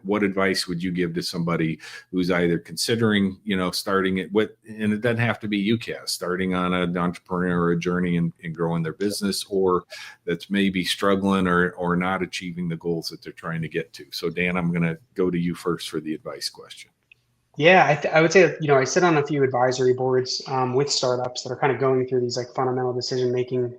what advice would you give to somebody who's either considering, starting it with, and it doesn't have to be UCAS, starting on an entrepreneur or a journey in growing their business, or that's maybe struggling or not achieving the goals that they're trying to get to. So Dan, I'm going to go to you first for the advice question. Yeah, I would say, I sit on a few advisory boards with startups that are kind of going through these like fundamental decision-making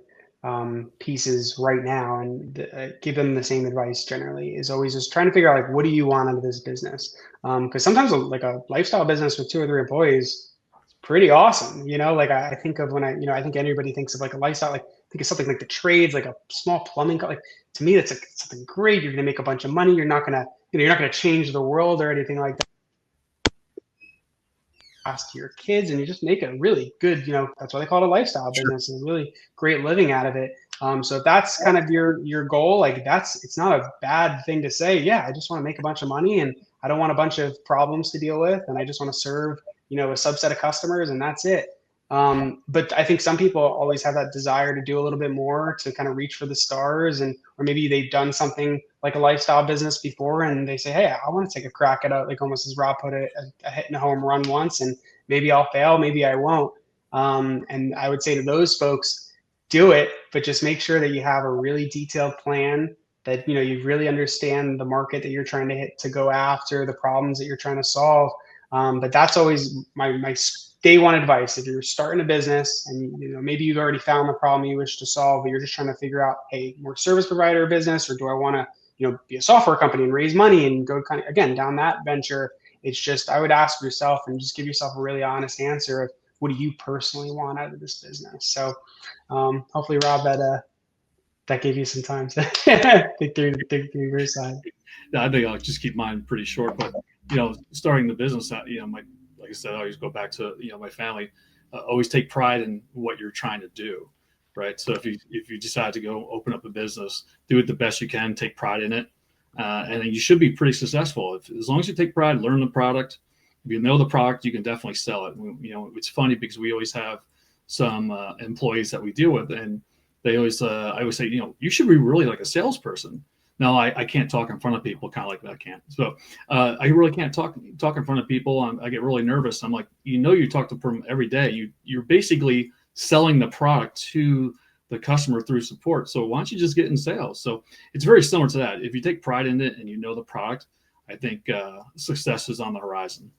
pieces right now, and give them the same advice generally is always just trying to figure out like, what do you want out of this business? Because sometimes like a lifestyle business with 2 or 3 employees, it's pretty awesome. Like I think of when I think anybody thinks of like a lifestyle, like think of something like the trades, like a small plumbing, like to me, that's like something great. You're going to make a bunch of money. You're not going to, you're not going to change the world or anything like that to your kids, and you just make a really good, that's why they call it a lifestyle business, and really great living out of it. So if that's kind of your goal, like it's not a bad thing to say, yeah, I just want to make a bunch of money and I don't want a bunch of problems to deal with, and I just want to serve, a subset of customers, and that's it. But I think some people always have that desire to do a little bit more, to kind of reach for the stars, or maybe they've done something like a lifestyle business before and they say, hey, I want to take a crack at it, like almost as Rob put it, a hitting a home run once, and maybe I'll fail, maybe I won't. And I would say to those folks, do it, but just make sure that you have a really detailed plan, that you really understand the market that you're trying to go after, the problems that you're trying to solve. But that's always my day one advice. If you're starting a business and maybe you've already found the problem you wish to solve, but you're just trying to figure out, hey, more service provider business, or do I want to be a software company and raise money and go kind of again down that venture? It's just, I would ask yourself and just give yourself a really honest answer of, what do you personally want out of this business? So hopefully, Rob, that gave you some time to think through your side. I think I'll just keep mine pretty short. But starting the business, like I said, I always go back to my family. Always take pride in what you're trying to do, right? So if you decide to go open up a business, do it the best you can, take pride in it, and you should be pretty successful. As long as you take pride, learn the product. If you know the product, you can definitely sell it. It's funny because we always have some employees that we deal with, and they always, I always say, you should be really like a salesperson. No, I can't talk in front of people, kind of like that. I can't. So I really can't talk in front of people. I get really nervous. I'm like, you talk to them every day. You're basically selling the product to the customer through support. So why don't you just get in sales? So it's very similar to that. If you take pride in it and you know the product, I think success is on the horizon.